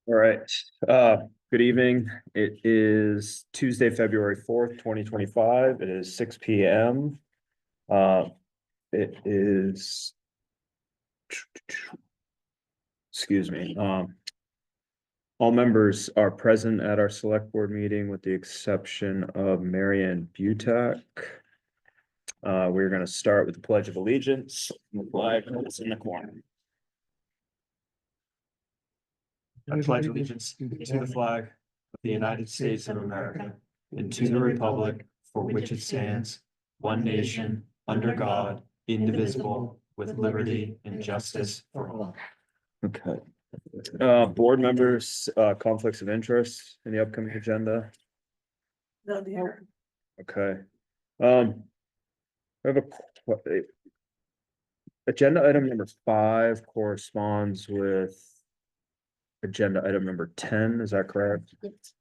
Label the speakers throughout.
Speaker 1: All right, good evening. It is Tuesday, February 4th, 2025. It is 6 p.m. It is. Excuse me, all members are present at our select board meeting with the exception of Marianne Butak. We're gonna start with the Pledge of Allegiance, the flag that's in the corner. I pledge allegiance to the flag of the United States of America and to the republic for which it stands, one nation, under God, indivisible, with liberty and justice for all. Okay. Board members, conflicts of interest in the upcoming agenda.
Speaker 2: No, dear.
Speaker 1: Okay. I have agenda item number 5 corresponds with agenda item number 10, is that correct?
Speaker 2: Yes.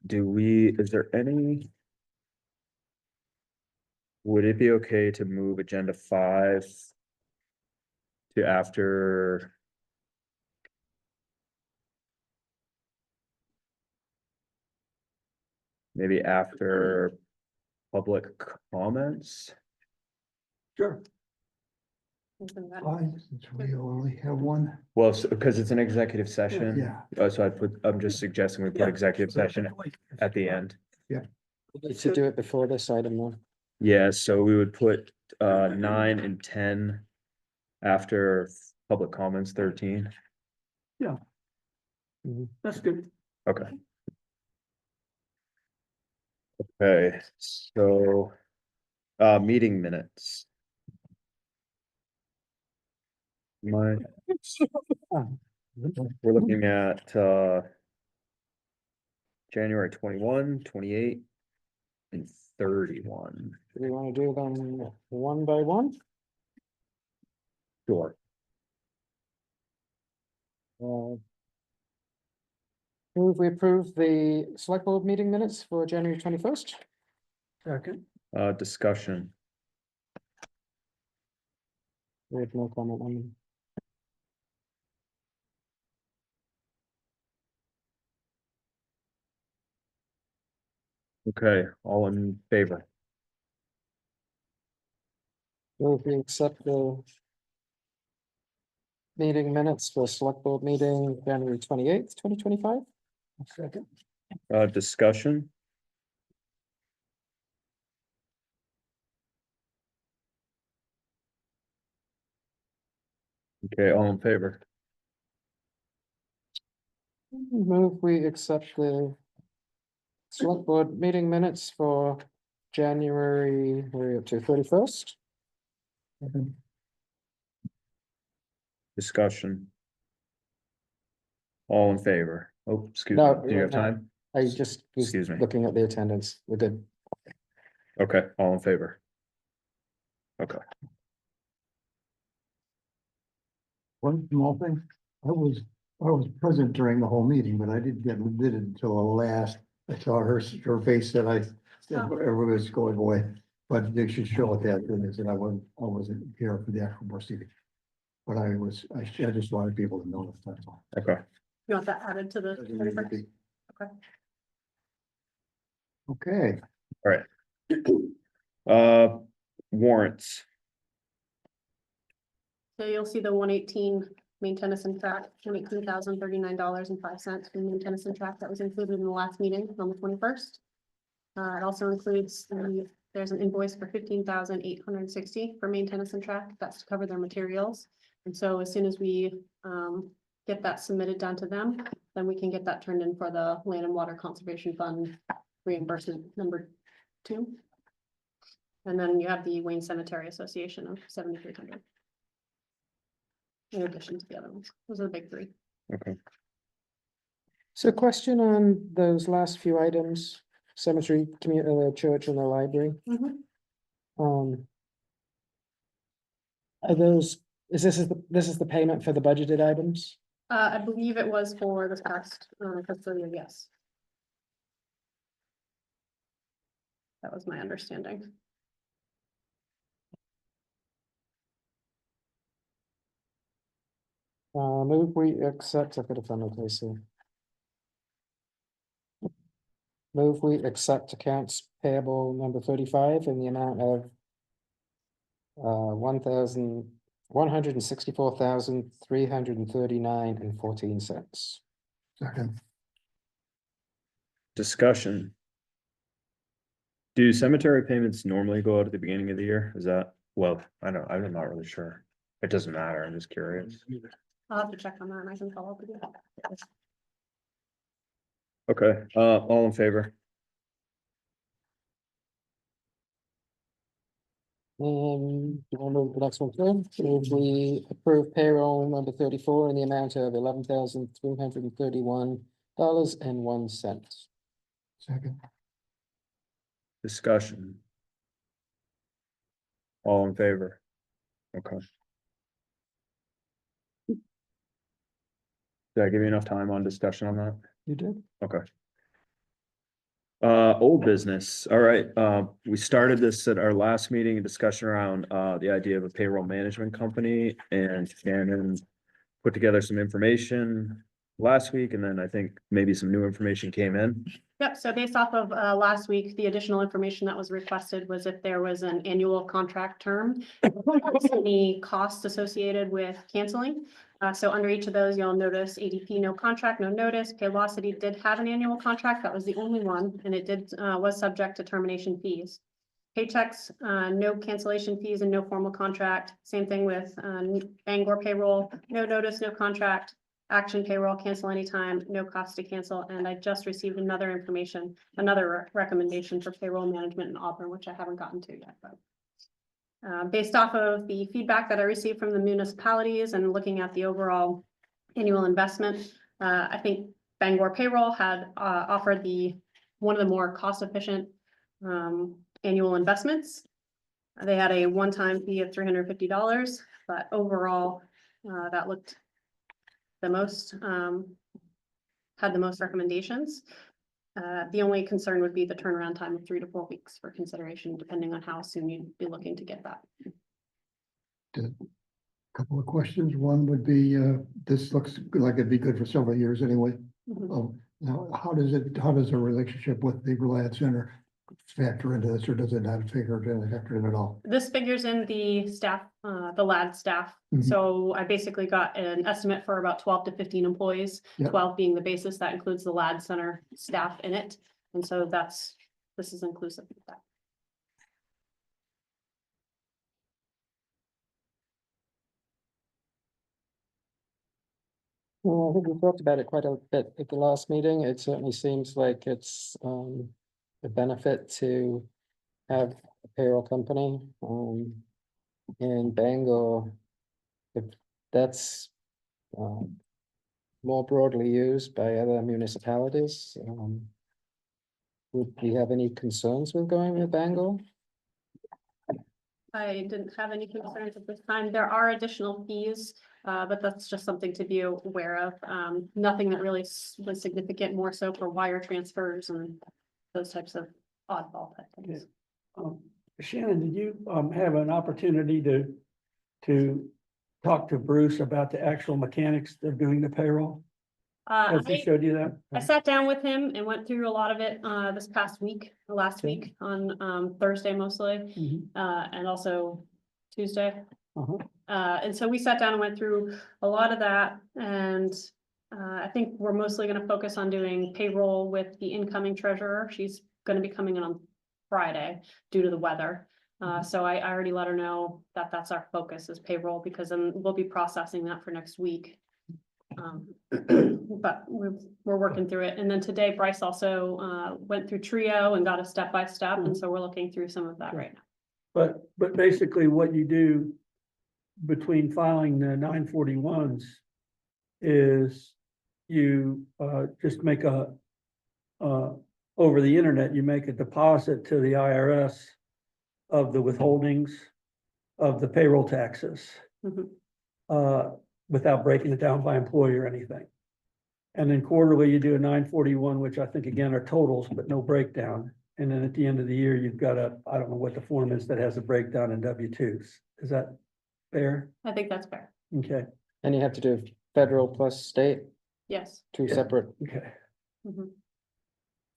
Speaker 1: Is there any? Would it be okay to move agenda 5 to after? Maybe after public comments?
Speaker 3: Sure. Fine, since we only have one.
Speaker 1: Well, because it's an executive session.
Speaker 3: Yeah.
Speaker 1: So I'm just suggesting we put
Speaker 3: Yeah.
Speaker 1: executive session at the end.
Speaker 4: To do it before this item one.
Speaker 1: Yeah, so we would put 9 and 10 after public comments 13.
Speaker 3: That's good.
Speaker 1: Okay. Okay, so meeting minutes. We're looking at January 21, 28, and 31.
Speaker 4: Do we want to do them one by one?
Speaker 1: Sure.
Speaker 4: Move we approve the select board meeting minutes for January 21st.
Speaker 3: Second.
Speaker 1: Discussion.
Speaker 4: We have no comment on them.
Speaker 1: Okay, all in favor?
Speaker 4: Move we accept the meeting minutes for select board meeting January 28th, 2025.
Speaker 3: Second.
Speaker 1: Discussion. Okay, all in favor?
Speaker 4: Move we accept the select board meeting minutes for January, we're up to 31st.
Speaker 1: Discussion. All in favor? Oh, excuse
Speaker 4: No,
Speaker 1: me, do you have
Speaker 4: no.
Speaker 1: time?
Speaker 4: I just was
Speaker 1: Excuse me.
Speaker 4: looking at the attendance. We're good.
Speaker 1: Okay, all in favor? Okay,
Speaker 3: One small thing, I was present during the whole meeting, but I did it until the last. I saw her face that I said everybody was going away, but they should show it that, and they said I wasn't here for the actual proceeding. But I just wanted people to know that's all.
Speaker 1: okay.
Speaker 2: You want that added to the 21st? Okay.
Speaker 3: Okay.
Speaker 1: Warrants.
Speaker 2: So you'll see the 118 main Tennyson track, $22,039.05 from main Tennyson track that was included in the last meeting on the 21st. It also includes, there's an invoice for $15,860 for main Tennyson track. That's to cover their materials. And so as soon as we get that submitted down to them, then we can get that turned in for the Land and Water Conservation Fund reimbursement number 2. And then you have the Wayne Cemetery Association of $7,300. In addition to the other ones, those are the big 3.
Speaker 1: Okay.
Speaker 4: So question on those last few items, cemetery, community, church and the library. Are those, this is the payment for the budgeted items?
Speaker 2: I believe it was for this past fiscal year, yes. That was my understanding.
Speaker 4: Move we accept, I've got to find it, Casey. Move we accept accounts payable number 35 in the amount of 1,164,339.14.
Speaker 3: Second.
Speaker 1: Discussion. Do cemetery payments normally go out at the beginning of the year? Is that, well, I'm not really sure. It doesn't matter, I'm just curious.
Speaker 2: I'll have to check on that and I can follow up with you.
Speaker 1: Okay, all in favor?
Speaker 4: Do you want to move the next one through? Move we approve payroll number 34 in the amount of $11,331.01.
Speaker 3: Second.
Speaker 1: Discussion. All in favor? Okay. Did I give you enough time on discussion on that?
Speaker 4: You did?
Speaker 1: Okay. Old business, all right, we started this at our last meeting, a discussion around, the idea of a payroll management company, and Shannon put together some information last week, and then I think maybe some new information came in.
Speaker 2: Yep, so based off of last week, the additional information that was requested was if there was an annual contract term. Any costs associated with canceling. So under each of those, you'll notice ADP, no contract, no notice. Paylocity did have an annual contract. That was the only one, and it was subject to termination fees. Paychecks, no cancellation fees and no formal contract. Same thing with Bangor payroll, no notice, no contract. Action payroll, cancel anytime, no cost to cancel. And I just received another recommendation for payroll management in Auburn, which I haven't gotten to yet, but. Based off of the feedback that I received from the municipalities and looking at the overall annual investment, I think Bangor payroll had offered one of the more cost-efficient annual investments. They had a one-time fee of $350, but overall, that looked the most, had the most recommendations. The only concern would be the turnaround time of 3 to 4 weeks for consideration, depending on how soon you'd be looking to get that.
Speaker 3: Couple of questions. One would be, this looks like it'd be good for several years anyway.
Speaker 2: Mhm.
Speaker 3: Now, how does the relationship with the Reliance Center factor into this, or does it not factor in at all?
Speaker 2: This figures in the staff, the LAD staff.
Speaker 3: Mhm.
Speaker 2: So I basically got an estimate for about 12 to 15 employees,
Speaker 3: Yep.
Speaker 2: 12 being the basis. That includes the LAD center staff in it. And so this is inclusive of that.
Speaker 4: Well, I think we talked about it quite a bit at the last meeting. It certainly seems like it's a benefit to have a payroll company in Bangor. If that's more broadly used by other municipalities, would we have any concerns with going with Bangor?
Speaker 2: I didn't have any concerns at this time. There are additional fees, but that's just something to be aware of. Nothing that really was significant, more so for wire transfers and those types of oddball type things.
Speaker 5: Shannon, did you have an opportunity to talk to Bruce about the actual mechanics of doing the payroll? Has he showed you that?
Speaker 2: I sat down with him and went through a lot of it this past week, last
Speaker 5: Okay.
Speaker 2: week on Thursday mostly,
Speaker 5: Mhm.
Speaker 2: and also Tuesday.
Speaker 5: Uh-huh.
Speaker 2: And so we sat down and went through a lot of that, and I think we're mostly gonna focus on doing payroll with the incoming treasurer. She's gonna be coming in on Friday due to the weather. So I already let her know that that's our focus is payroll, because then we'll be processing that for next week. But we're working through it. And then today Bryce also went through Trio and got a step-by-step, and so we're looking through some of that right now.
Speaker 5: But basically what you do between filing the 941s is you just make over the internet, you make a deposit to the IRS of the withholdings of the payroll taxes.
Speaker 2: Mhm.
Speaker 5: Without breaking it down by employee or anything. And then quarterly, you do a 941, which I think again are totals, but no breakdown. And then at the end of the year, you've got I don't know what the form is that has a breakdown in W-2s. Is that fair?
Speaker 2: I think that's fair.
Speaker 5: Okay,
Speaker 4: And you have to do federal plus state,
Speaker 2: Yes.
Speaker 4: two
Speaker 5: Yeah.
Speaker 4: separate,
Speaker 5: Okay.
Speaker 2: Mhm.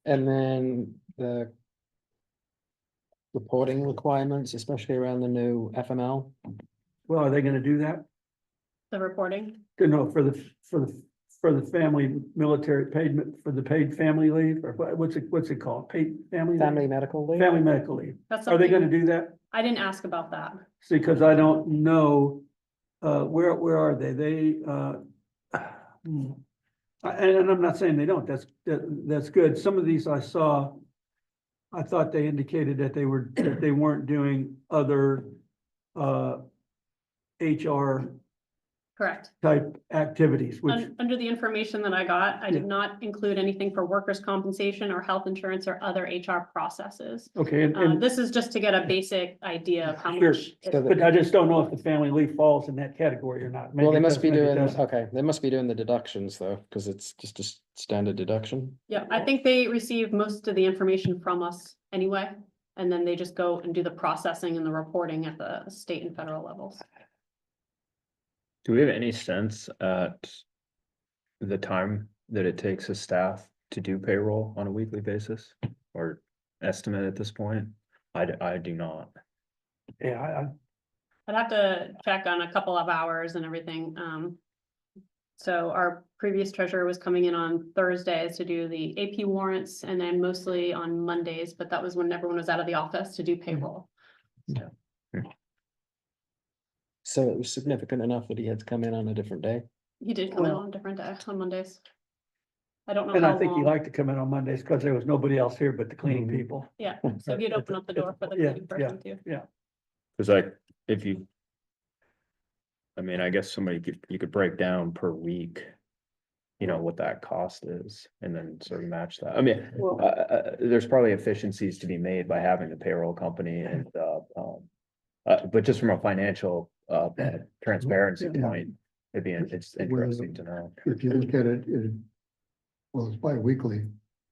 Speaker 4: and then the reporting requirements, especially around the new FML.
Speaker 5: Well, are they gonna do that?
Speaker 2: The reporting,
Speaker 5: No, for the family military paid, for the paid family leave, or what's it called? Paid family? leave?
Speaker 4: Family medical leave?
Speaker 5: Family medical leave.
Speaker 2: that's
Speaker 5: Are they
Speaker 2: something,
Speaker 5: gonna do that?
Speaker 2: I didn't ask about that.
Speaker 5: See, because I don't know, where are they? And I'm not saying they don't, that's good. Some of these I saw, I thought they indicated that that they weren't doing other, HR
Speaker 2: Correct.
Speaker 5: type activities, which,
Speaker 2: Under the information that I got, I did
Speaker 5: Yeah.
Speaker 2: not include anything for workers' compensation or health insurance or other HR processes.
Speaker 5: okay, and,
Speaker 2: This is just to get a basic idea of how
Speaker 5: Sure.
Speaker 2: much. it-
Speaker 4: So
Speaker 5: but I just don't know if the family leave falls in that category or not.
Speaker 4: Well,
Speaker 5: Maybe
Speaker 4: they
Speaker 5: it
Speaker 4: must
Speaker 5: does,
Speaker 4: be
Speaker 5: maybe it
Speaker 4: doing,
Speaker 5: doesn't.
Speaker 4: okay, they must be doing the deductions though, because it's just a standard deduction.
Speaker 2: Yeah, I think they receive most of the information from us anyway, and then they just go and do the processing and the reporting at the state and federal levels.
Speaker 1: Do we have any sense at the time that it takes a staff to do payroll on a weekly basis? Or estimate at this point? I do not.
Speaker 5: Yeah,
Speaker 2: I'd have to check on a couple of hours and everything. So our previous treasurer was coming in on Thursdays to do the AP warrants and then mostly on Mondays, but that was when everyone was out of the office to do payroll.
Speaker 4: So it was significant enough that he had to come in on a different day.
Speaker 2: He did come in
Speaker 5: Well-
Speaker 2: on a different day, on Mondays. I don't know
Speaker 5: and
Speaker 2: how
Speaker 5: I think he
Speaker 2: long.
Speaker 5: liked to come in on Mondays because there was nobody else here but the cleaning
Speaker 4: Mhm.
Speaker 5: people.
Speaker 2: Yeah, so he'd open up the door for the
Speaker 5: Yeah,
Speaker 2: cleaning person too.
Speaker 1: Cause if you. I mean, I guess you could break down per week. You know, what that cost is and then sort of match that. I mean,
Speaker 5: Well-
Speaker 1: there's probably efficiencies to be made by having the payroll company and, but just from a financial, transparency
Speaker 3: Yeah.
Speaker 1: point, it's interesting to know.
Speaker 3: If you look at it, well, it's bi-weekly,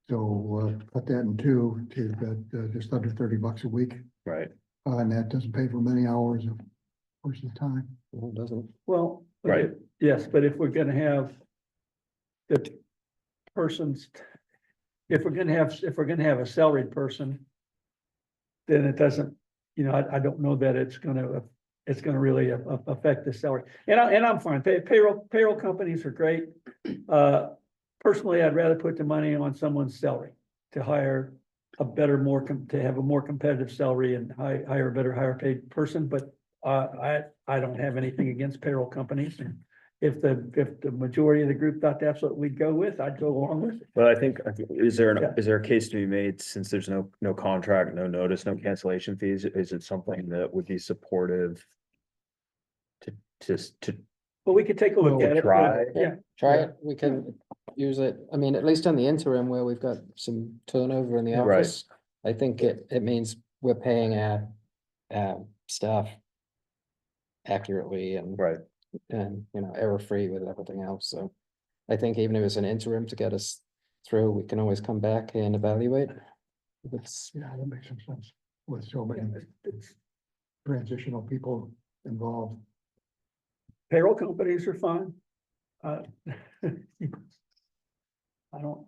Speaker 3: so cut that in two, to that, just under $30 a week.
Speaker 1: Right,
Speaker 3: And that doesn't pay for many hours of person's time.
Speaker 4: No, it doesn't.
Speaker 5: Well, but
Speaker 1: Right.
Speaker 5: yes, but if we're gonna have the person's, if we're gonna have a salaried person, then it doesn't, I don't know that it's gonna really affect the salary. And I'm fine. Payroll companies are great. Personally, I'd rather put the money on someone's salary to hire a better, to have a more competitive salary and hire a better, higher paid person, but I don't have anything against payroll companies. And if the majority of the group thought that's what we'd go with, I'd go along with it.
Speaker 1: but I think, is there
Speaker 5: Yeah.
Speaker 1: a case to be made, since there's no contract, no notice, no cancellation fees, is it something that would be supportive? To
Speaker 5: But we could take a look
Speaker 3: Well,
Speaker 5: at it.
Speaker 1: try.
Speaker 5: Yeah,
Speaker 4: Try
Speaker 5: Yeah.
Speaker 4: it, we can use it, I mean, at least on the interim where we've got some turnover in the
Speaker 1: Right.
Speaker 4: office. I think it means we're paying our staff accurately
Speaker 1: Right,
Speaker 4: and, error-free with everything else, so. I think even if it's an interim to get us through, we can always come back and evaluate. If it's,
Speaker 3: Yeah, that makes some sense with so many
Speaker 5: it's-
Speaker 3: transitional people involved.
Speaker 5: Payroll companies are fine. I don't,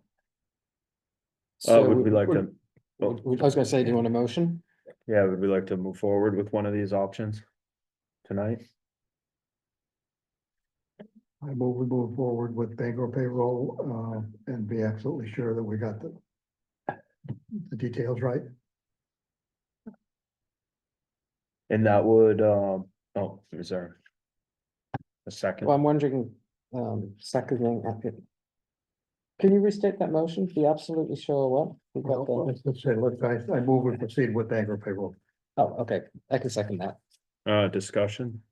Speaker 4: so,
Speaker 1: would we like
Speaker 5: we're-
Speaker 1: to, well,
Speaker 4: I was gonna say, do you want a motion?
Speaker 1: yeah, would we like to move forward with one of these options tonight?
Speaker 3: I move we move forward with Bangor payroll, and be absolutely sure that we got the details right.
Speaker 1: And that would, is there a second?
Speaker 4: Well, I'm wondering, seconding. Can you restate that motion? Be absolutely sure what? We got the,
Speaker 3: Let's say, I move we proceed with Bangor payroll.
Speaker 4: oh, okay, I can second that.
Speaker 1: Discussion?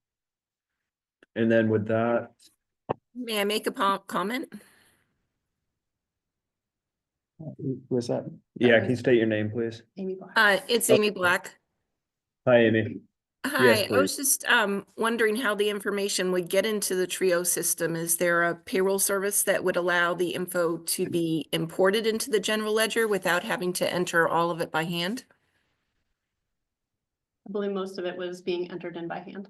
Speaker 1: And then with that,
Speaker 6: May I make a comment?
Speaker 4: Who is that?
Speaker 1: yeah, can you state your name, please?
Speaker 2: Amy Black.
Speaker 6: It's Amy Black.
Speaker 1: Hi, Amy.
Speaker 6: Hi, I was
Speaker 1: please.
Speaker 6: just wondering how the information would get into the Trio system. Is there a payroll service that would allow the info to be imported into the general ledger without having to enter all of it by hand?
Speaker 2: I believe most of it was being entered in by hand.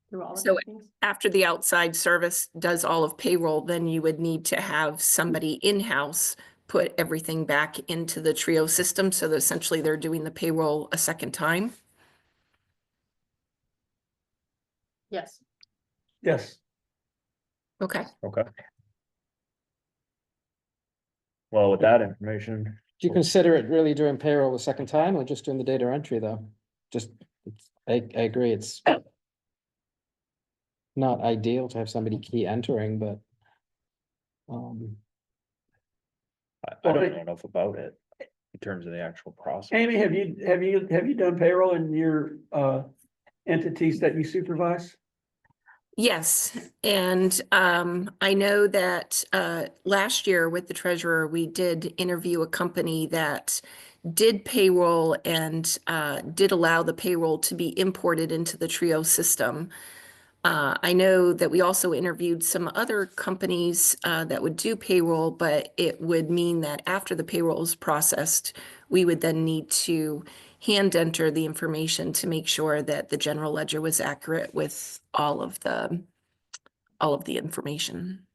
Speaker 2: through all the
Speaker 6: So
Speaker 2: companies.
Speaker 6: after the outside service does all of payroll, then you would need to have somebody in-house put everything back into the Trio system. So that essentially they're doing the payroll a second time.
Speaker 2: Yes.
Speaker 5: Yes,
Speaker 6: Okay.
Speaker 1: Okay. Well, with that information,
Speaker 4: Do you consider it really doing payroll the second time or just doing the data entry though? Just, I agree, it's not ideal to have somebody key entering, but
Speaker 1: I don't know enough about it in terms of the actual process.
Speaker 5: Amy, have you done payroll in your entities that you supervise?
Speaker 6: Yes, and I know that last year with the treasurer, we did interview a company that did payroll and did allow the payroll to be imported into the Trio system. I know that we also interviewed some other companies that would do payroll, but it would mean that after the payroll is processed, we would then need to hand enter the information to make sure that the general ledger was accurate with all of the information.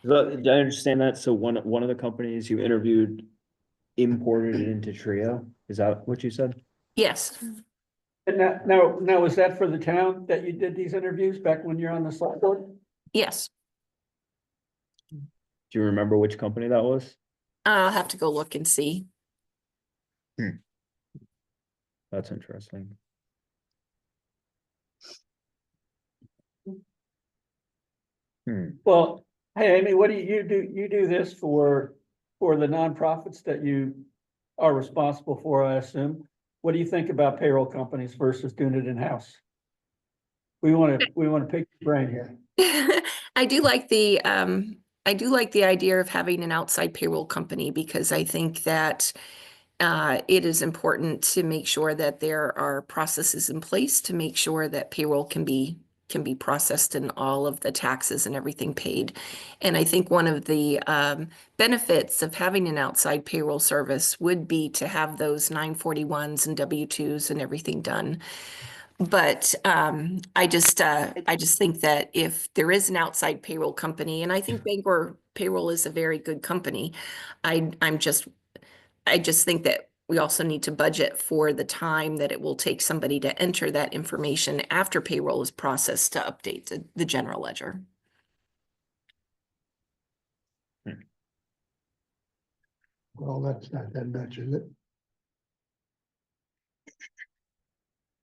Speaker 1: Did I understand that? So one of the companies you interviewed imported it into Trio? Is that what you said?
Speaker 6: Yes,
Speaker 5: And now, was that for the town that you did these interviews back when you're on the select board?
Speaker 6: yes.
Speaker 1: Do you remember which company that was?
Speaker 6: I'll have to go look and see.
Speaker 1: That's interesting.
Speaker 5: Well, hey, Amy, what do you do? You do this for the nonprofits that you are responsible for, I assume. What do you think about payroll companies versus doing it in-house? We want to pick your brain here.
Speaker 6: I do like the idea of having an outside payroll company because I think that it is important to make sure that there are processes in place to make sure that payroll can be processed and all of the taxes and everything paid. And I think one of the benefits of having an outside payroll service would be to have those 941s and W-2s and everything done. But I just think that if there is an outside payroll company, and I think Bangor Payroll is a very good company, I just think that we also need to budget for the time that it will take somebody to enter that information after payroll is processed to update the general ledger.
Speaker 3: Well, that's not that much, is it?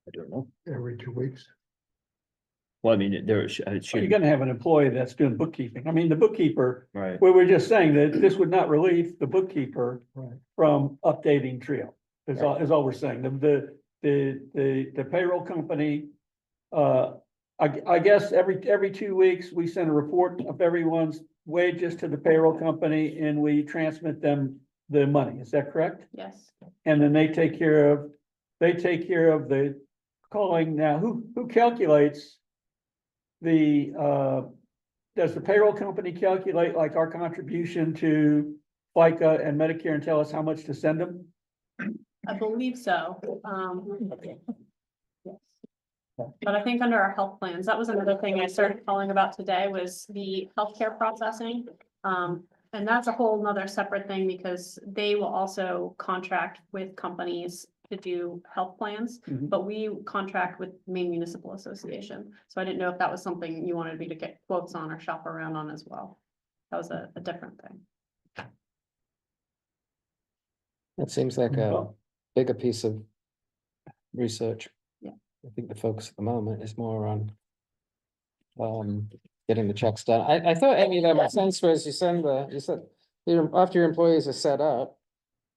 Speaker 1: I don't know.
Speaker 3: Every 2 weeks.
Speaker 1: Well, I mean, it
Speaker 5: You're
Speaker 1: should,
Speaker 5: gonna have an employee that's doing bookkeeping. I mean, the bookkeeper,
Speaker 1: right.
Speaker 5: we were just saying that this would not relieve the bookkeeper
Speaker 3: Right.
Speaker 5: from updating Trio. Is all we're saying. The payroll company, I guess every 2 weeks, we send a report of everyone's wages to the payroll company and we transmit them the money. Is that correct?
Speaker 2: Yes.
Speaker 5: And then they take care of the calling. Now, who calculates does the payroll company calculate like our contribution to FICA and Medicare and tell us how much to send them?
Speaker 2: I believe so. Yes. But I think under our health plans, that was another thing I started calling about today was the healthcare processing. And that's a whole nother separate thing because they will also contract with companies to do health plans,
Speaker 5: Mhm.
Speaker 2: but we contract with Maine Municipal Association. So I didn't know if that was something you wanted me to get quotes on or shop around on as well. That was a different thing.
Speaker 4: it seems like a
Speaker 5: Well,
Speaker 4: bigger piece of research.
Speaker 2: Yeah.
Speaker 4: I think the focus at the moment is more on getting the checks done. I thought, Amy, that my sense was you said, after your employees are set up,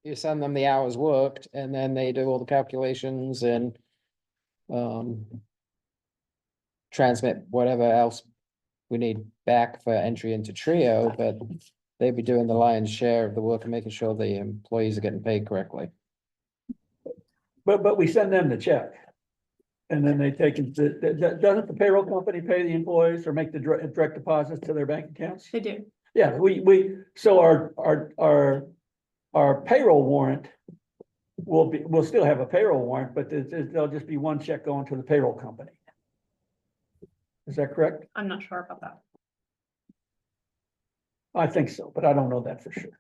Speaker 4: you send them the hours worked and then they do all the calculations and transmit whatever else we need back for entry into Trio, but they'd be doing the lion's share of the work and making sure the employees are getting paid correctly.
Speaker 5: But we send them the check. And then they take it, doesn't the payroll company pay the employees or make the direct deposits to their bank accounts?
Speaker 2: They do.
Speaker 5: Yeah, so our payroll warrant we'll still have a payroll warrant, but there'll just be one check going to the payroll company. Is that correct?
Speaker 2: I'm not sure about that.
Speaker 5: I think so, but I don't know that for sure.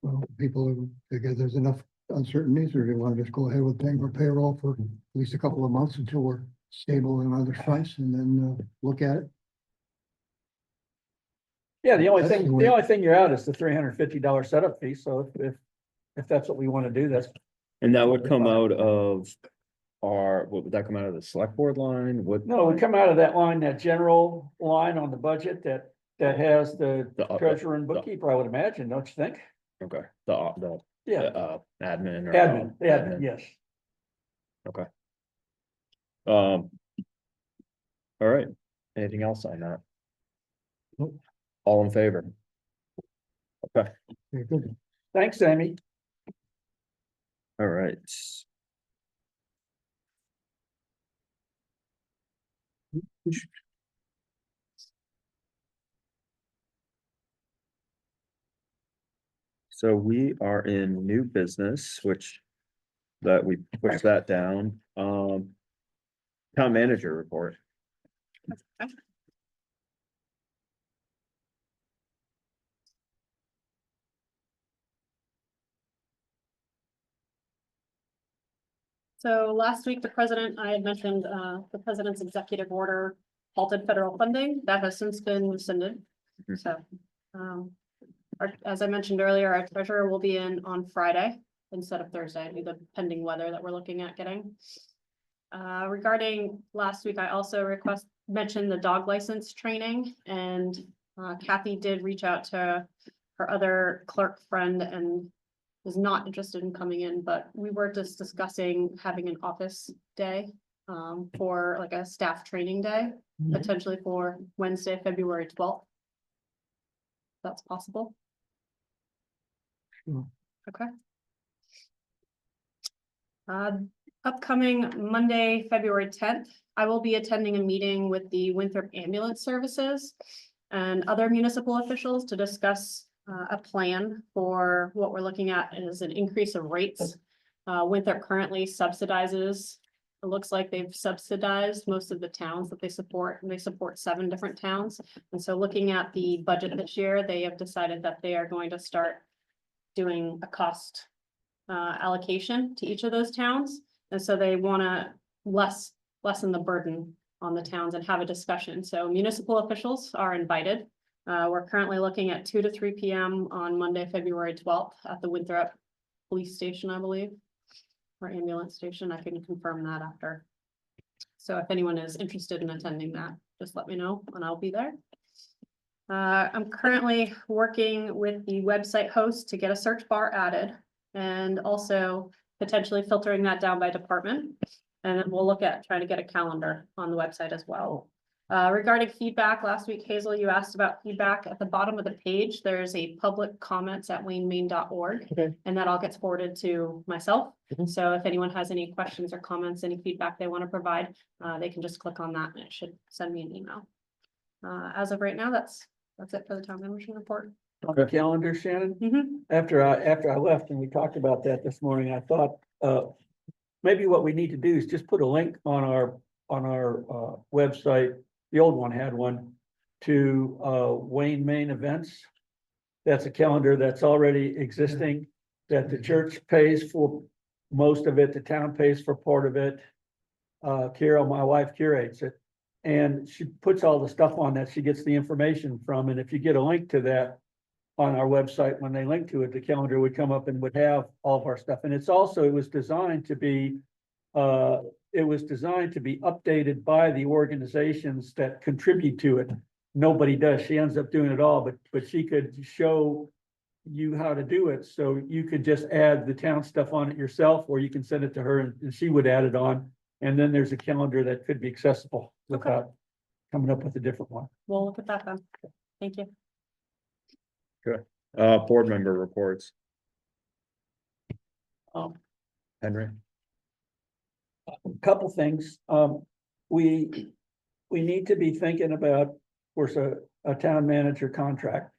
Speaker 3: Well, people, because there's enough uncertainties, or they want to just go ahead with paying for payroll for at least a couple of months until we're stable in other fronts and then look at it.
Speaker 5: Yeah, the only
Speaker 3: That's
Speaker 5: thing,
Speaker 3: the
Speaker 5: the
Speaker 3: way-
Speaker 5: only thing you're out is the $350 setup fee, so if that's what we want to do, that's,
Speaker 1: And that would come out of what would that come out of the select board line? What?
Speaker 5: no, we come out of that line, that general line on the budget that has the
Speaker 1: The
Speaker 5: treasurer and bookkeeper, I would imagine, don't you think?
Speaker 1: Okay, the
Speaker 5: Yeah,
Speaker 1: admin or.
Speaker 5: admin, yes.
Speaker 1: All right, anything else on that?
Speaker 3: Nope.
Speaker 1: All in favor? Okay,
Speaker 3: Okay, good.
Speaker 5: Thanks, Amy.
Speaker 1: all right. So we are in new business, which that we push that down. Town manager report.
Speaker 2: So last week, I had mentioned, the president's executive order halted federal funding. That has since been rescinded.
Speaker 1: Mhm.
Speaker 2: So, as I mentioned earlier, our treasurer will be in on Friday instead of Thursday, due to pending weather that we're looking at getting. Regarding last week, I also mentioned the dog license training, and Kathy did reach out to her other clerk friend and is not interested in coming in, but we were just discussing having an office day for like a staff training day, potentially for Wednesday, February 12th. That's possible.
Speaker 3: Sure.
Speaker 2: Okay. Upcoming Monday, February 10th, I will be attending a meeting with the Winthrop Ambulance Services and other municipal officials to discuss a plan for what we're looking at is an increase of rates. Winthrop currently subsidizes, it looks like they've subsidized most of the towns that they support, and they support 7 different towns. And so looking at the budget this year, they have decided that they are going to start doing a cost allocation to each of those towns. And so they want to lessen the burden on the towns and have a discussion. So municipal officials are invited. We're currently looking at 2 to 3 p.m. on Monday, February 12th at the Winthrop Police Station, I believe, or ambulance station. I can confirm that after. So if anyone is interested in attending that, just let me know and I'll be there. I'm currently working with the website host to get a search bar added and also potentially filtering that down by department. And then we'll look at trying to get a calendar on the website as well. Regarding feedback, last week, Hazel, you asked about feedback. At the bottom of the page, there's a public comments at waynemain.org.
Speaker 4: Okay.
Speaker 2: And that all gets forwarded to myself.
Speaker 4: Mhm.
Speaker 2: So if anyone has any questions or comments, any feedback they want to provide, they can just click on that and it should send me an email. As of right now, that's it for the town manager report.
Speaker 5: On the calendar, Shannon,
Speaker 2: Mhm.
Speaker 5: after I left and we talked about that this morning, I thought, maybe what we need to do is just put a link on our website. The old one had one to, Wayne Main Events. That's a calendar that's already existing, that the church pays for most of it, the town pays for part of it. Carol, my wife, curates it. And she puts all the stuff on that she gets the information from, and if you get a link to that on our website, when they link to it, the calendar would come up and would have all of our stuff. And it was designed to be updated by the organizations that contribute to it. Nobody does. She ends up doing it all, but she could show you how to do it. So you could just add the town stuff on it yourself, or you can send it to her and she would add it on. And then there's a calendar that could be accessible without coming up with a different one.
Speaker 2: We'll look at that then. Thank you.
Speaker 1: Board member reports. Henry.
Speaker 5: Couple things, we need to be thinking about, of course, a town manager contract.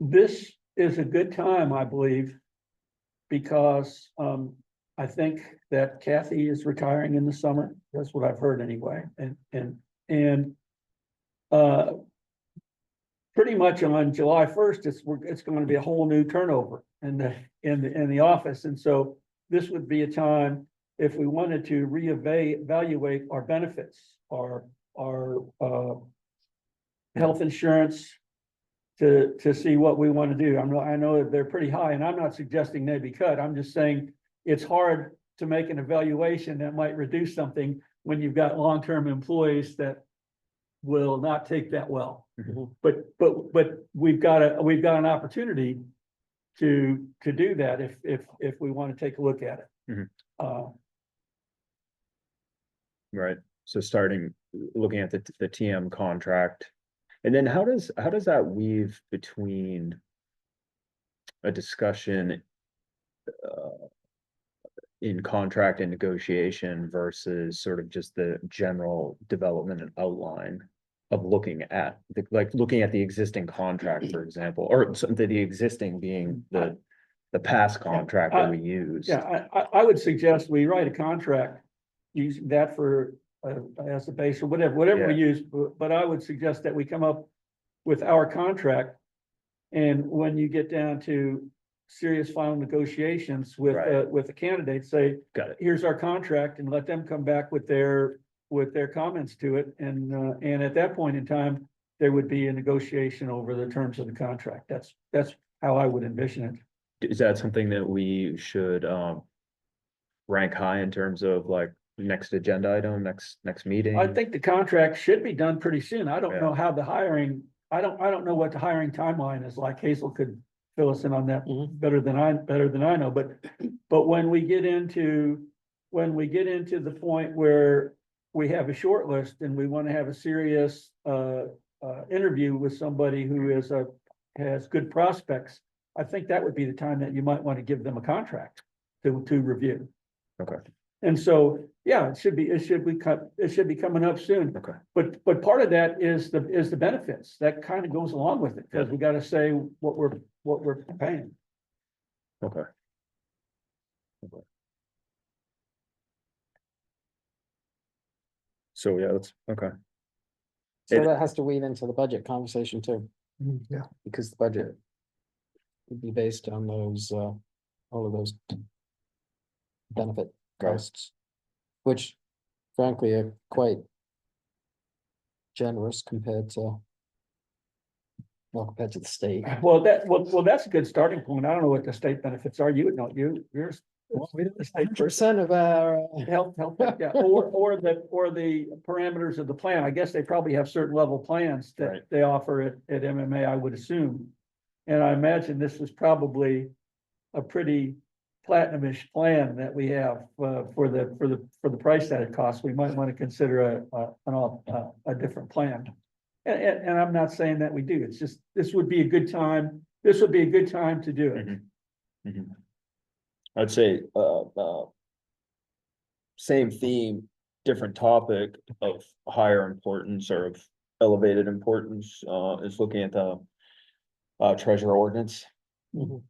Speaker 5: This is a good time, I believe, because I think that Kathy is retiring in the summer. That's what I've heard anyway. And pretty much on July 1st, it's going to be a whole new turnover in the office. And so this would be a time if we wanted to evaluate our benefits, our health insurance, to see what we want to do. I know that they're pretty high, and I'm not suggesting they be cut. I'm just saying it's hard to make an evaluation that might reduce something when you've got long-term employees that will not take that well.
Speaker 4: Mhm.
Speaker 5: But we've got an opportunity to do that if we want to take a look at it.
Speaker 1: Mhm.
Speaker 7: Right, so looking at the TM contract. And then how does that weave between a discussion in contract and negotiation versus sort of just the general development and outline of looking at the existing contract, for example, or the existing being the past contract that we use?
Speaker 5: Yeah, I would suggest we write a contract using that for as a base or whatever we use, but I would suggest that we come up with our contract. And when you get down to serious final negotiations with
Speaker 7: Right.
Speaker 5: with the candidates, say,
Speaker 7: Got it.
Speaker 5: here's our contract, and let them come back with their comments to it. And at that point in time, there would be a negotiation over the terms of the contract. That's how I would envision it.
Speaker 7: Is that something that we should rank high in terms of like next agenda item, next meeting?
Speaker 5: I think the contract should be done pretty soon. I don't
Speaker 7: Yeah.
Speaker 5: know how the hiring, I don't know what the hiring timeline is like. Hazel could fill us in on that
Speaker 4: Mhm.
Speaker 5: better than I know, but when we get into the point where we have a short list and we want to have a serious interview with somebody who has good prospects, I think that would be the time that you might want to give them a contract to review.
Speaker 7: Okay,
Speaker 5: And so, yeah, it should be coming up soon.
Speaker 7: okay,
Speaker 5: But part of that is the benefits. That kind of goes along with it, because we gotta say what we're paying.
Speaker 7: okay. Okay. So, yeah, that's, okay,
Speaker 4: So
Speaker 7: It-
Speaker 4: that has to weave into the budget conversation too,
Speaker 3: Yeah,
Speaker 4: because the budget would be based on those, all of those benefit
Speaker 7: Right.
Speaker 4: costs, which frankly are quite generous compared to the state.
Speaker 5: Well, that's a good starting point. I don't know what the state benefits are. You would know, yours. The state
Speaker 4: Percent of our,
Speaker 5: health, yeah, or the parameters of the plan. I guess they probably have certain level plans that
Speaker 7: Right.
Speaker 5: they offer at MMA, I would assume. And I imagine this is probably a pretty platinum-ish plan that we have for the price that it costs. We might want to consider a different plan. And I'm not saying that we do. It's just, this would be a good time to do it.
Speaker 7: Mhm. Mhm. I'd say, same theme, different topic of higher importance or of elevated importance, is looking at the treasurer ordinance.
Speaker 4: Mhm.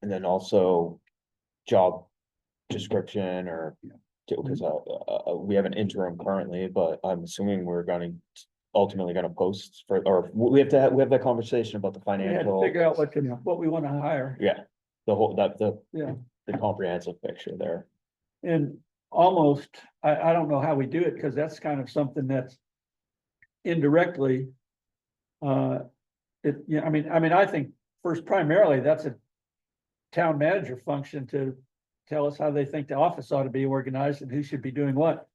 Speaker 7: And then also job description or, because we have an interim currently, but I'm assuming we're ultimately gonna post for, or we have that conversation about the
Speaker 5: We had to
Speaker 7: financial.
Speaker 5: figure out what we want to hire.
Speaker 7: Yeah, the whole,
Speaker 5: Yeah.
Speaker 7: the comprehensive picture there.
Speaker 5: And almost, I don't know how we do it, because that's kind of something that's indirectly. I think first primarily, that's a town manager function to tell us how they think the office ought to be organized and who should be doing what.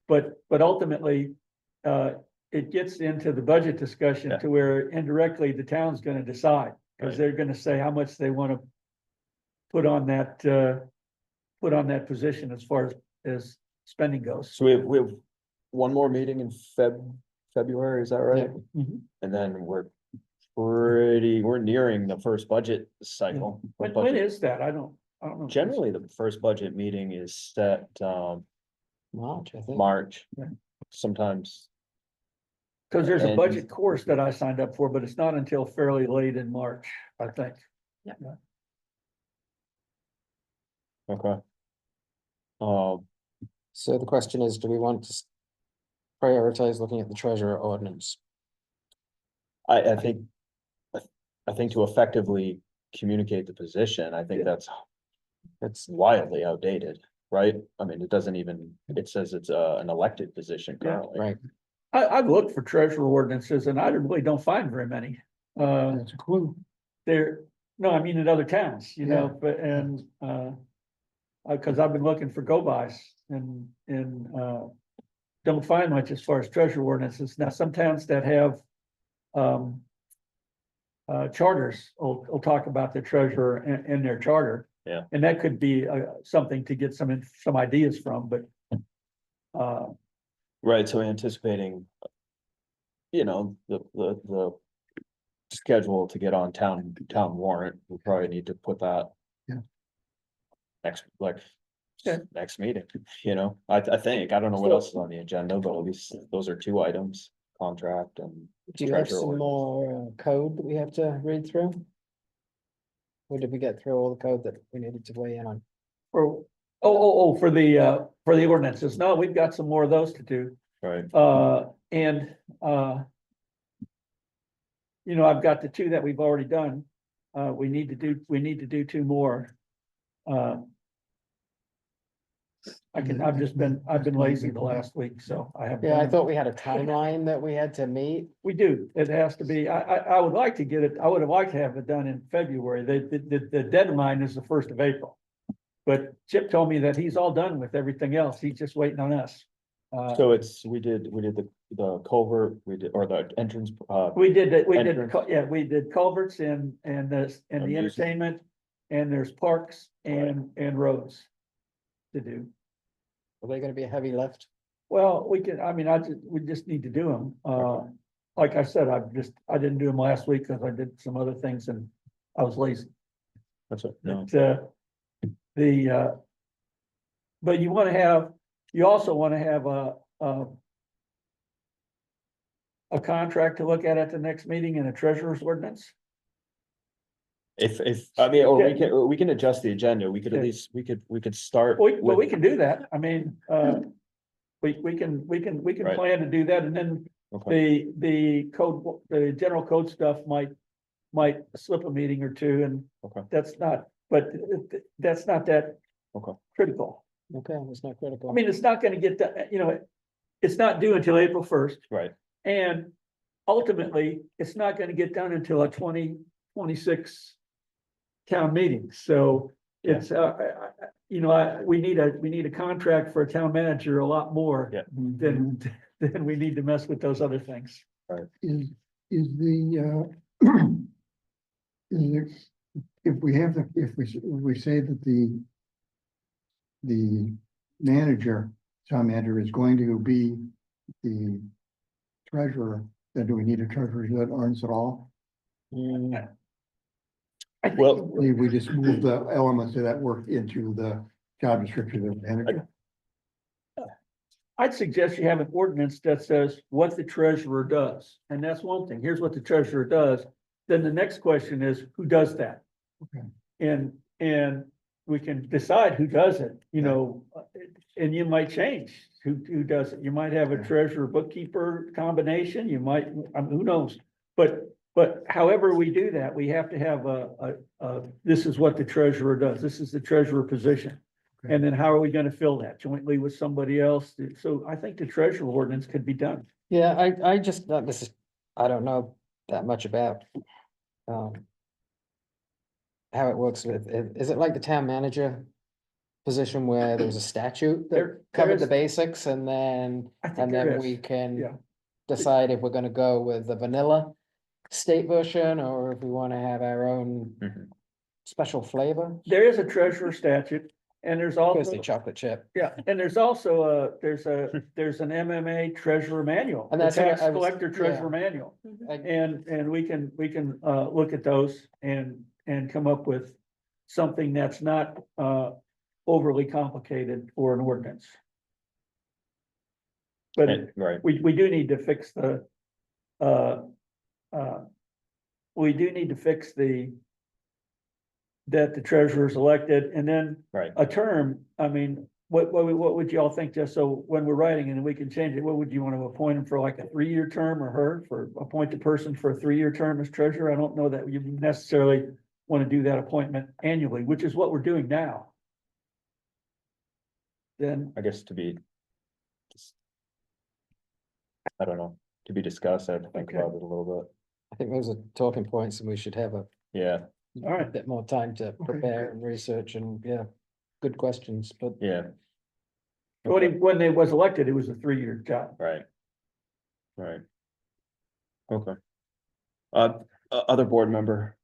Speaker 5: But ultimately, it gets into the budget discussion
Speaker 7: Yeah.
Speaker 5: to where indirectly the town's gonna decide, because
Speaker 7: Right.
Speaker 5: they're gonna say how much they wanna put on that position as far as spending goes.
Speaker 7: So we have one more meeting in February, is that right?
Speaker 5: Mhm.
Speaker 7: And then we're nearing the first budget cycle.
Speaker 5: When is that? I don't know.
Speaker 7: Generally, the first budget meeting is set,
Speaker 4: March, I think.
Speaker 7: March.
Speaker 5: Yeah.
Speaker 7: Sometimes,
Speaker 5: Cause there's a
Speaker 7: And-
Speaker 5: budget course that I signed up for, but it's not until fairly late in March, I think.
Speaker 7: okay.
Speaker 4: So the question is, do we want to prioritize looking at the treasurer ordinance?
Speaker 7: I think, I think to effectively communicate the position, I think that's wildly outdated, right? I mean, it doesn't even, it says it's an elected position
Speaker 5: Yeah,
Speaker 7: currently.
Speaker 4: Right,
Speaker 5: I've looked for treasurer ordinances and I really don't find very many.
Speaker 3: That's a clue.
Speaker 5: There, no, I mean in other towns, you know, but, and, cause I've been looking for go-bys and, don't find much as far as treasurer ordinances. Now, some towns that have, charters will talk about the treasurer in their charter.
Speaker 7: Yeah.
Speaker 5: And that could be, something to get some ideas from, but,
Speaker 7: Right, so anticipating, you know, the schedule to get on town warrant, we probably need to put that.
Speaker 3: Yeah.
Speaker 7: Next,
Speaker 5: Yeah.
Speaker 7: next meeting, you know, I think, I don't know what
Speaker 5: So-
Speaker 7: else is on the agenda, but at least those are two items, contract and.
Speaker 4: do you have
Speaker 7: treasurer
Speaker 4: some
Speaker 7: ordinance.
Speaker 4: more code that we have to read through? Or did we get through all the code that we needed to weigh in on?
Speaker 5: for the ordinances. No, we've got some more of those to do.
Speaker 7: Right,
Speaker 5: And, you know, I've got the two that we've already done. We need to do two more. I've been lazy the last week, so I haven't.
Speaker 4: Yeah, I
Speaker 5: done them.
Speaker 4: thought we had a timeline that we had to meet.
Speaker 5: We do. It has to be, I would like to get it, I would have liked to have it done in February. The deadline is the 1st of April. But Chip told me that he's all done with everything else. He's just waiting on us.
Speaker 7: so we did the culvert, or the entrance,
Speaker 5: We did,
Speaker 7: Entrance.
Speaker 5: we did culverts and the
Speaker 7: Amusement.
Speaker 5: entertainment, and there's parks and roads to do.
Speaker 4: Are they gonna be a heavy lift?
Speaker 5: Well, we just need to do them. Like I said, I didn't do them last week because I did some other things and I was lazy.
Speaker 7: that's it, no,
Speaker 5: But, but you also want to have a contract to look at the next meeting and a treasurer's ordinance.
Speaker 7: I mean, or
Speaker 5: Okay.
Speaker 7: we can adjust the agenda, we could at
Speaker 5: Okay.
Speaker 7: least, we could start.
Speaker 5: Well, we
Speaker 7: with-
Speaker 5: can do that. I mean, we can
Speaker 7: Right.
Speaker 5: plan to do that, and then
Speaker 7: Okay.
Speaker 5: the general code stuff might slip a meeting or two, and
Speaker 7: Okay.
Speaker 5: that's not that
Speaker 7: Okay.
Speaker 5: critical.
Speaker 4: Okay, it's not critical.
Speaker 5: I mean, it's not gonna get that, you know, it's not due until April 1st,
Speaker 7: Right,
Speaker 5: and ultimately, it's not gonna get done until a 2026 town meeting, so it's, we need a contract for a town manager a lot more
Speaker 7: Yeah.
Speaker 5: than we need to mess with those other things.
Speaker 3: Is the, if we say that the town manager is going to be the treasurer, then do we need a treasurer that earns it all?
Speaker 4: Mm,
Speaker 5: I think-
Speaker 7: well,
Speaker 3: We just move the elements of that work into the job description of the manager.
Speaker 5: I'd suggest you have an ordinance that says what the treasurer does, and that's one thing. Here's what the treasurer does. Then the next question is, who does that?
Speaker 3: Okay.
Speaker 5: And we can decide who does it, you know, and you might change who does it. You might have a
Speaker 3: Okay.
Speaker 5: treasurer bookkeeper combination, you might, who knows? But however we do that, we have to have this is what the treasurer does. This is the treasurer position.
Speaker 3: Okay.
Speaker 5: And then how are we gonna fill that jointly with somebody else? So I think the treasurer ordinance could be done.
Speaker 4: Yeah, I just, I don't know that much about. How it works with, is it like the town manager position where there was a statute that
Speaker 5: There
Speaker 4: covered the
Speaker 5: is-
Speaker 4: basics and then,
Speaker 5: I think
Speaker 4: and
Speaker 5: there
Speaker 4: then
Speaker 5: is.
Speaker 4: we
Speaker 5: Yeah.
Speaker 4: can decide if we're gonna go with the vanilla state version or if we wanna have our own
Speaker 7: Mhm.
Speaker 4: special flavor?
Speaker 5: There is a treasurer statute, and there's
Speaker 4: Of course,
Speaker 5: also,
Speaker 4: the chocolate chip.
Speaker 5: yeah, and there's also there's an MMA treasurer manual.
Speaker 4: And
Speaker 5: the
Speaker 4: that's what
Speaker 5: tax
Speaker 4: I was-
Speaker 5: collector treasurer
Speaker 4: yeah.
Speaker 5: manual.
Speaker 4: I-
Speaker 5: And we can look at those and come up with something that's not overly complicated for an ordinance. But
Speaker 7: right,
Speaker 5: we do need to fix that the treasurer is elected, and then
Speaker 7: right,
Speaker 5: a term, I mean, what would y'all think, just so when we're writing and we can change it, what would you want to appoint him for, like a 3-year term, or her for appoint the person for a 3-year term as treasurer? I don't know that you necessarily want to do that appointment annually, which is what we're doing now. Then,
Speaker 7: I guess to be. I don't know, to be discussed, I have to think
Speaker 5: Okay.
Speaker 7: about it a little
Speaker 4: I think those are talking points and we should have a
Speaker 7: bit, yeah,
Speaker 5: All right.
Speaker 4: a bit more time to prepare and research and, yeah, good questions, but
Speaker 7: yeah.
Speaker 5: when they was elected, it was a 3-year job.
Speaker 7: Right. Right. Okay. Other board member,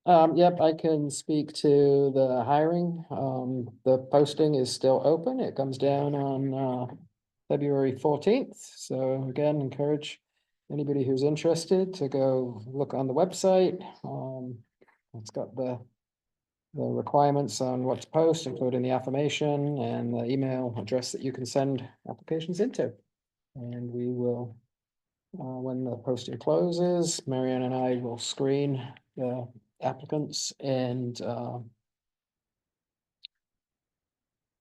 Speaker 4: yep, I can speak to the hiring. The posting is still open. It comes down on February 14th. So again, encourage anybody who's interested to go look on the website. It's got the requirements on what to post, including the affirmation and the email address that you can send applications into. And we will, when the posting closes, Marianne and I will screen the applicants and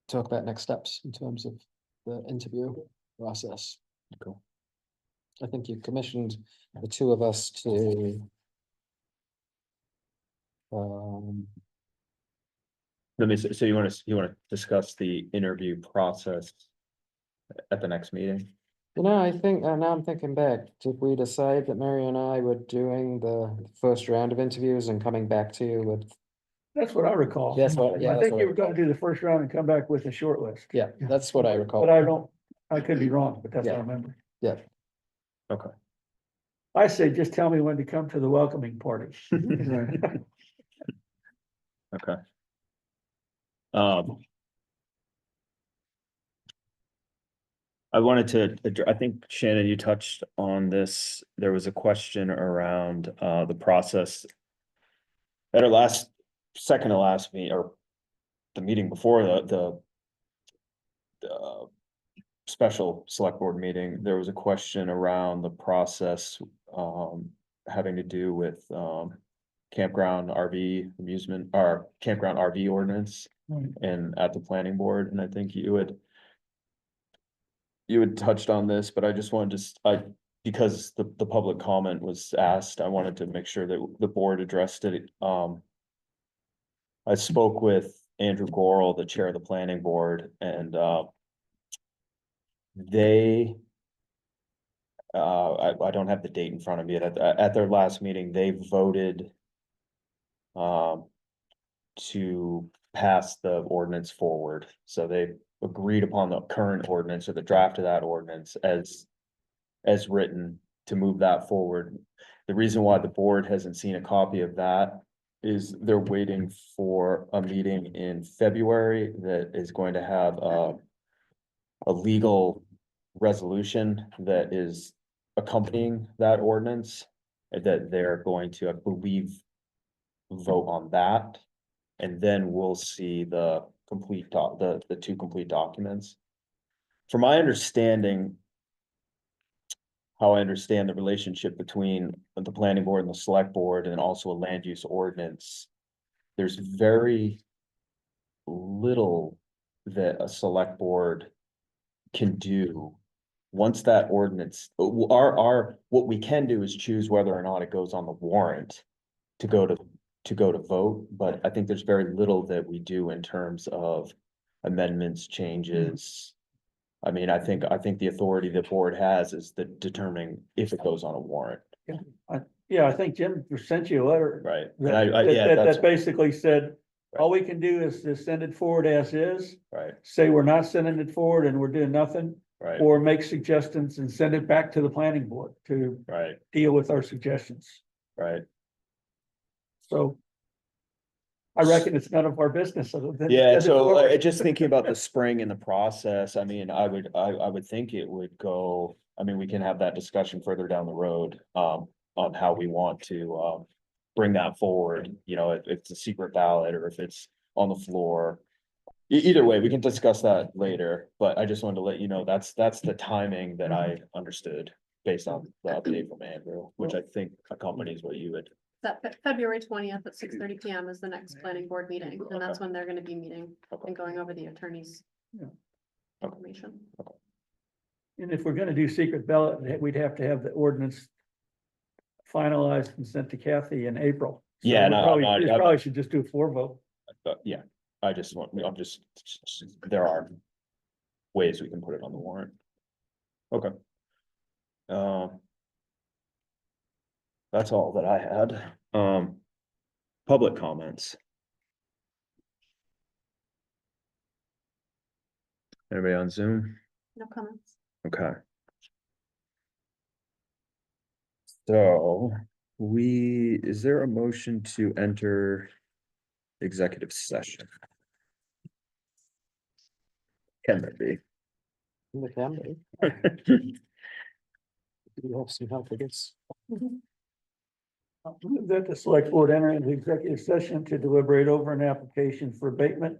Speaker 4: talk about next steps in terms of the interview process.
Speaker 7: Cool.
Speaker 4: I think you commissioned the two of us to
Speaker 7: so you want to discuss the interview process at the next meeting?
Speaker 4: I think, now I'm thinking back, did we decide that Mary and I were doing the first round of interviews and coming back to you with,
Speaker 5: That's what I recall.
Speaker 4: That's what- yeah,
Speaker 5: I
Speaker 4: that's
Speaker 5: think
Speaker 4: what
Speaker 5: you
Speaker 4: I
Speaker 5: were gonna do the first round and come back with a short list.
Speaker 4: yeah, that's what I recall.
Speaker 5: But I could be wrong, but that's what I
Speaker 4: Yeah.
Speaker 5: remember.
Speaker 4: Yeah.
Speaker 7: Okay.
Speaker 5: I say, just tell me when to come to the welcoming party.
Speaker 3: Right.
Speaker 7: Okay. I wanted to, I think Shannon, you touched on this. There was a question around the process. At our second to last meeting, or the meeting before the special select board meeting, there was a question around the process having to do with campground RV amusement, or campground RV ordinance.
Speaker 5: Right.
Speaker 7: And at the planning board, and I think you had touched on this, but I just wanted to, because the public comment was asked, I wanted to make sure that the board addressed it. I spoke with Andrew Gorel, the chair of the planning board, and they, I don't have the date in front of me, at their last meeting, they voted to pass the ordinance forward. So they agreed upon the current ordinance, or the draft of that ordinance as written, to move that forward. The reason why the board hasn't seen a copy of that is they're waiting for a meeting in February that is going to have a legal resolution that is accompanying that ordinance, that they're going to, I believe, vote on that. And then we'll see the the two complete documents. From my understanding, how I understand the relationship between the planning board and the select board, and also a land use ordinance, there's very little that a select board can do once that ordinance, what we can do is choose whether or not it goes on the warrant to go to vote, but I think there's very little that we do in terms of amendments, changes. I mean, I think the authority the board has is the determining if it goes on a warrant,
Speaker 5: Yeah, I think Jim sent you a letter.
Speaker 7: right?
Speaker 5: That,
Speaker 7: That's
Speaker 5: that basically said, all we can do is to send it forward as is,
Speaker 7: right,
Speaker 5: say we're not sending it forward and we're doing nothing,
Speaker 7: right,
Speaker 5: or make suggestions and send it back to the planning board to
Speaker 7: right,
Speaker 5: deal with our suggestions.
Speaker 7: right.
Speaker 5: So I reckon it's none of our business other than.
Speaker 7: Yeah, so just thinking about the spring in the process, I mean, I would think it would go, I mean, we can have that discussion further down the road, on how we want to, bring that forward, if it's a secret ballot or if it's on the floor. Either way, we can discuss that later, but I just wanted to let you know, that's the timing that I understood based on the update from Andrew, which I think accompanies what you had
Speaker 2: That February 20th at 6:30 PM is the next planning board meeting, and that's when they're gonna be meeting
Speaker 7: Okay.
Speaker 2: and going over the attorney's
Speaker 5: Yeah.
Speaker 2: information.
Speaker 5: And if we're gonna do secret ballot, we'd have to have the ordinance finalized and sent to Kathy in April. So
Speaker 7: Yeah,
Speaker 5: we
Speaker 7: no,
Speaker 5: probably,
Speaker 7: no,
Speaker 5: we
Speaker 7: I-
Speaker 5: probably should just do a 4 vote.
Speaker 7: But yeah, I just want, I'm just, there are ways we can put it on the warrant. Okay. That's all that I had. Public comments. Anybody on Zoom?
Speaker 2: No comments.
Speaker 7: Okay. So is there a motion to enter executive session? Can there be?
Speaker 4: The family, we have some help with this.
Speaker 5: That the select board enter into executive session to deliberate over an application for abatement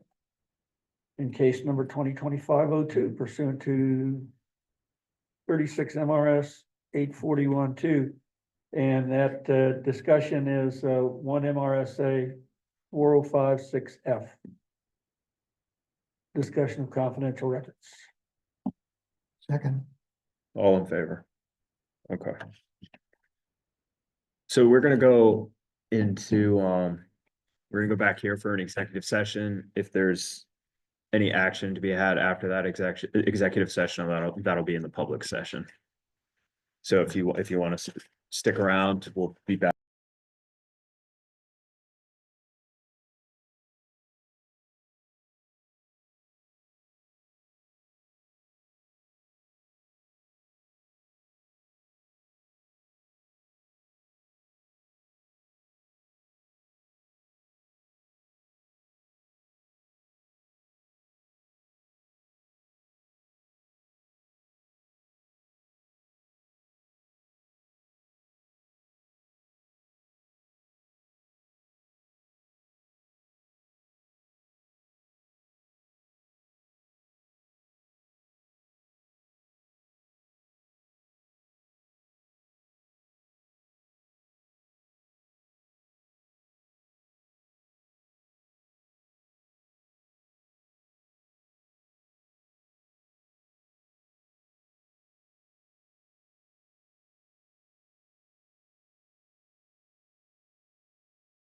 Speaker 5: in case number 2025-02 pursuant to 36 MRS 841-2. And that discussion is 1 MRSA 4056F. Discussion of confidential records.
Speaker 3: Second,
Speaker 7: All in favor? Okay. So we're gonna go into, we're gonna go back here for an executive session. If there's any action to be had after that executive session, that'll be in the public session. So if you want to stick around, we'll be back.